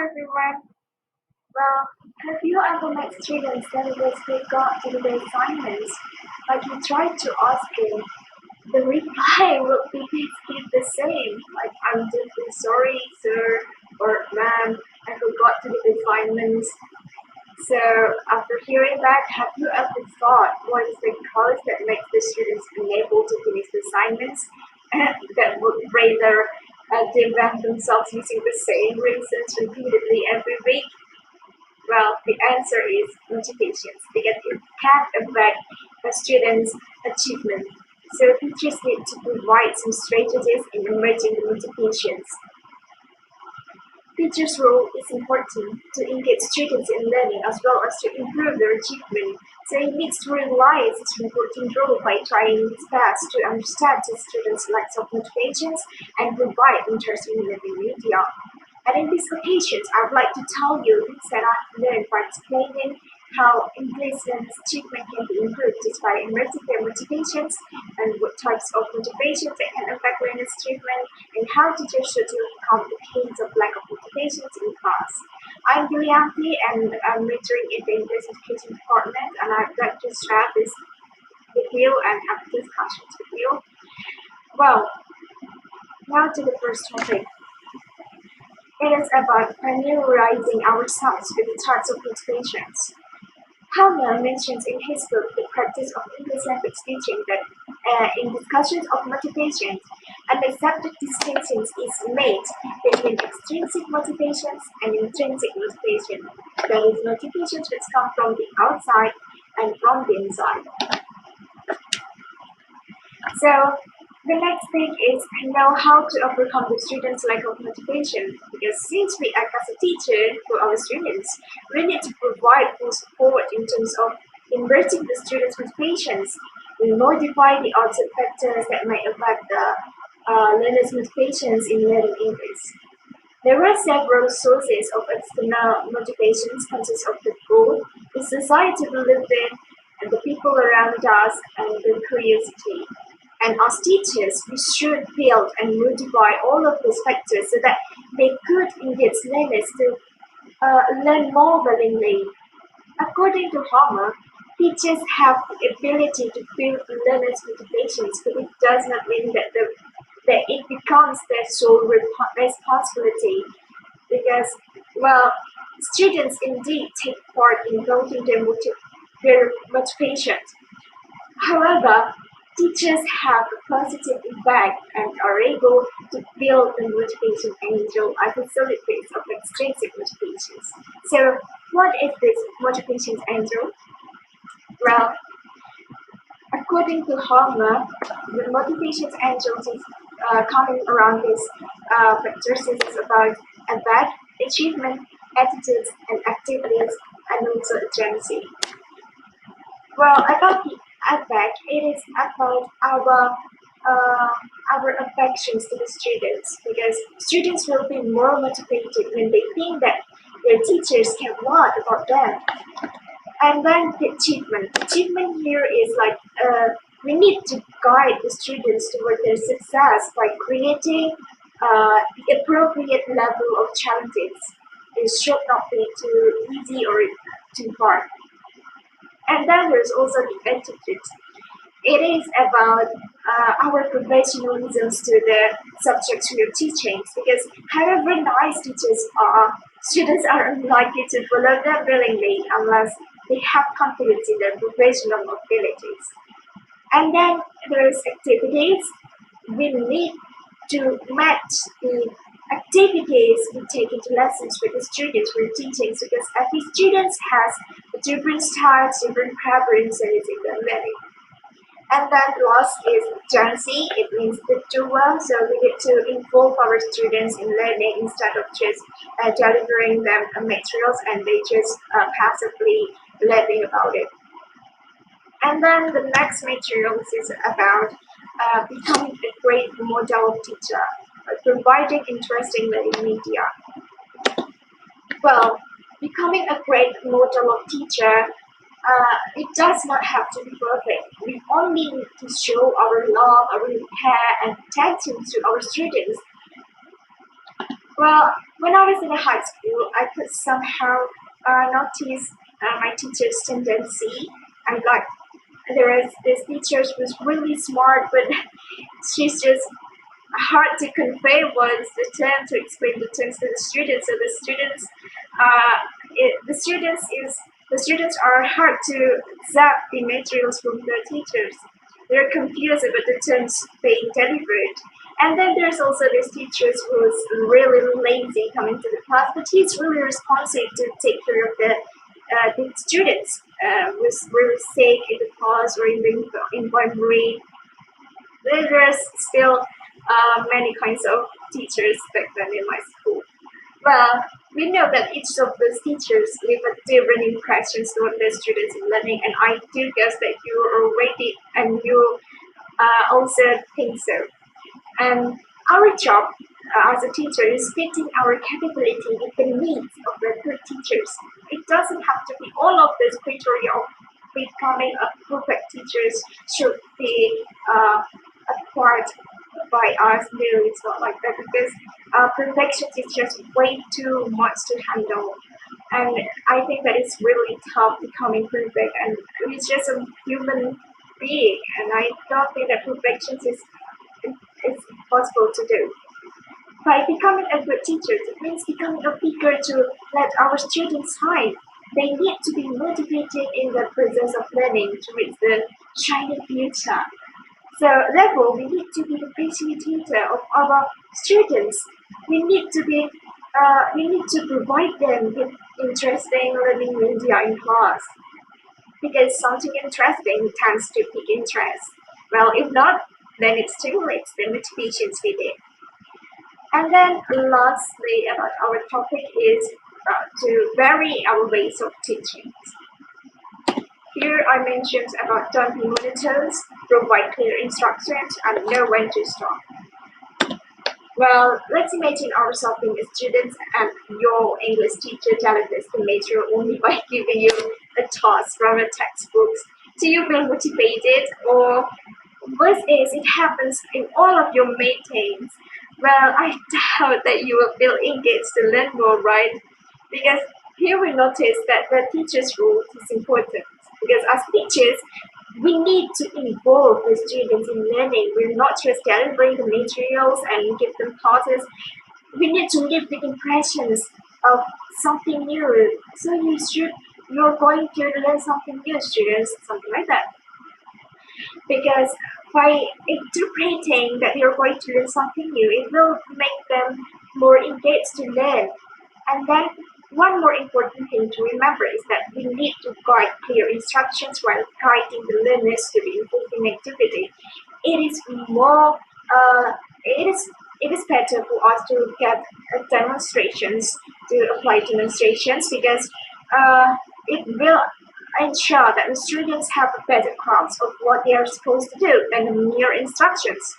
everyone. Well, have you ever met students that was they got to do the assignments? Like you tried to ask them, the reply will be basically the same. Like I'm deeply sorry, sir, or ma'am, I forgot to do the assignments. So after hearing that, have you ever thought what is the cause that makes the students unable to finish the assignments? That would rather develop themselves using the same reasons repeatedly every week? Well, the answer is motivations because it can affect a student's achievement. So teachers need to provide some strategies in emerging the motivations. Teachers' role is important to engage students in learning as well as to improve their achievement. So it needs to realize its important role by trying its best to understand the students' lacks of motivations and provide interesting learning media. And in these occasions, I would like to tell you things that I've learned by explaining how English learners' achievement can be improved just by immersing their motivations and what types of motivations that can affect learners' achievement and how teachers should overcome the case of lack of motivations in class. I'm Yuli and I'm majoring in the English Education Department and I'd like to share this with you and have discussions with you. Well, now to the first topic. It is about familiarizing ourselves with the types of motivations. Halmer mentions in his book The Practice of English Language Teaching that in discussions of motivations, an accepted distinction is made between extrinsic motivations and intrinsic motivation. That is, motivations which come from the outside and from the inside. So the next thing is know how to overcome the students' lack of motivation. Because since we act as a teacher for our students, we need to provide full support in terms of inverting the students' motivations. We modify the outside factors that might affect the learners' motivations in learning English. There are several sources of external motivations, consist of the goal, the society we live in, and the people around us, and the curiosity. And as teachers, we should build and modify all of these factors so that they could engage learners to learn more willingly. According to Homer, teachers have the ability to build learners' motivations, but it does not mean that it becomes their sole responsibility. Because, well, students indeed take part in building their motivations. However, teachers have a positive impact and are able to build the motivation angel as a facilities of extrinsic motivations. So, what is this motivations angel? Well, according to Homer, the motivations angel is coming around this factors is about about achievement, attitudes, and activities, and also agency. Well, about the affect, it is about uh, our affections to the students because students will be more motivated when they think that their teachers care a lot about them. And then the achievement. Achievement here is like we need to guide the students toward their success by creating the appropriate level of challenges. It should not be too easy or too hard. And then there's also the attitude. It is about our professionalisms to the subjects we are teaching because however nice teachers are, students are unlikely to follow them willingly unless they have confidence in their professional abilities. And then there's activities. We need to match the activities we take into lessons with the students we're teaching because every student has different styles, different preferences in their learning. And then last is agency. It means the doer. So we get to involve our students in learning instead of just delivering them materials and they just passively learning about it. And then the next materials is about becoming a great model teacher, providing interesting learning media. Well, becoming a great model of teacher, it does not have to be perfect. We only need to show our love, our care, and attention to our students. Well, when I was in high school, I could somehow notice my teacher's tendency. And like, there was this teacher who was really smart, but she's just hard to convey one's attempt to explain the terms to the students. So the students are hard to zap the materials from their teachers. They're confused about the terms being delivered. And then there's also this teacher who's really lazy coming to the class, but he's really responsive to take care of the students who's really sick in the class or in the infirmary. There's still many kinds of teachers back then in my school. Well, we know that each of those teachers leave a different impressions on the students in learning, and I do guess that you already and you also think so. And our job as a teacher is fitting our capability with the needs of the good teachers. It doesn't have to be all of this criteria of becoming a perfect teachers should be acquired by us. No, it's not like that because perfection is just way too much to handle. And I think that it's really tough becoming perfect, and it's just a human being, and I don't think that perfection is possible to do. By becoming a good teacher, it means becoming a figure to let our students shine. They need to be motivated in the process of learning to reach the shining future. So therefore, we need to be the facilitator of our students. We need to be, we need to provide them with interesting learning media in class because something interesting tends to pique interest. Well, if not, then it stimulates the motivations within. And then lastly about our topic is to vary our ways of teaching. Here I mentioned about don't be monotone, provide clear instructions, and know when to stop. Well, let's imagine ourselves being students and your English teacher telling this to major only by giving you a task from a textbook. Do you feel motivated, or worst is it happens in all of your meetings? Well, I doubt that you will feel engaged to learn more, right? Because here we notice that the teacher's role is important. Because as teachers, we need to involve the students in learning. We're not just delivering the materials and give them classes. We need to leave the impressions of something new. So you're going to learn something new, students, something like that. Because by interpreting that you're going to learn something new, it will make them more engaged to learn. And then one more important thing to remember is that we need to guide clear instructions while guiding the learners to be involved in activity. It is more it is better for us to get demonstrations to apply demonstrations because it will ensure that the students have a better grasp of what they are supposed to do than the mere instructions.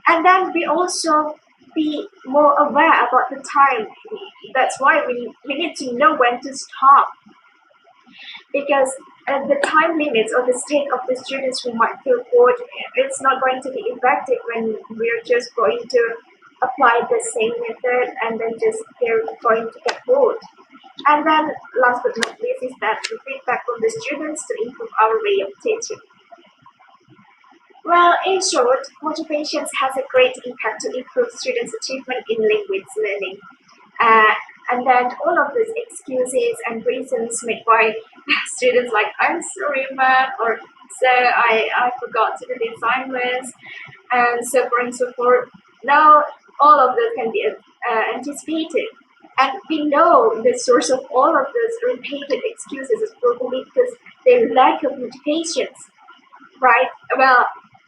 And then we also be more aware about the time. That's why we need to know when to stop because the time limits or the state of the students who might feel bored, it's not going to be effective when we're just going to apply the same method and then just they're going to get bored. And then last but not least is that the feedback from the students to improve our way of teaching. Well, in short, motivation has a great impact to improve students' achievement in language learning. Uh, and then all of these excuses and reasons made by students like, I'm sorry, ma'am, or so I forgot to do the assignments, and so forth and so forth. Now, all of this can be anticipated. And we know the source of all of those repeated excuses is probably because their lack of motivations, right? Well,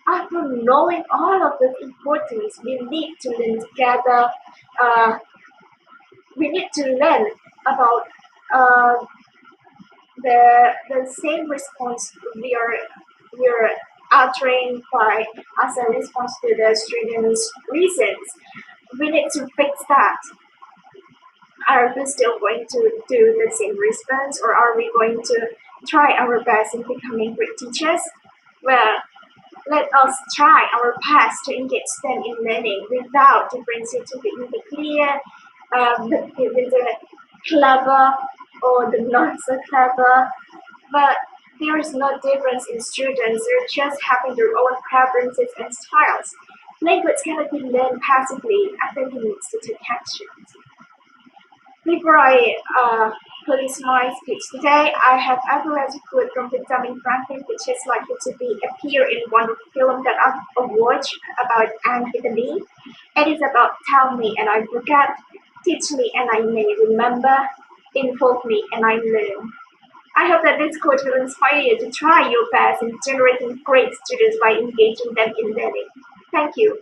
after knowing all of this importance, we need to learn together. Uh, we need to learn about uh, the same response we are uttering by as a response to the students' reasons. We need to fix that. Are we still going to do the same response, or are we going to try our best in becoming great teachers? Well, let us try our best to engage them in learning without differentiating between the clear the clever or the not so clever. But there is no difference in students, they're just having their own preferences and styles. Language cannot be learned passively, I think it needs to take action. Before I finish my speech today, I have ever read a quote from Benjamin Franklin, which is likely to be appear in one of the films that I've watched about Anthony. It is about tell me and I forget, teach me and I may remember, involve me and I learn. I hope that this quote will inspire you to try your best in generating great students by engaging them in learning. Thank you.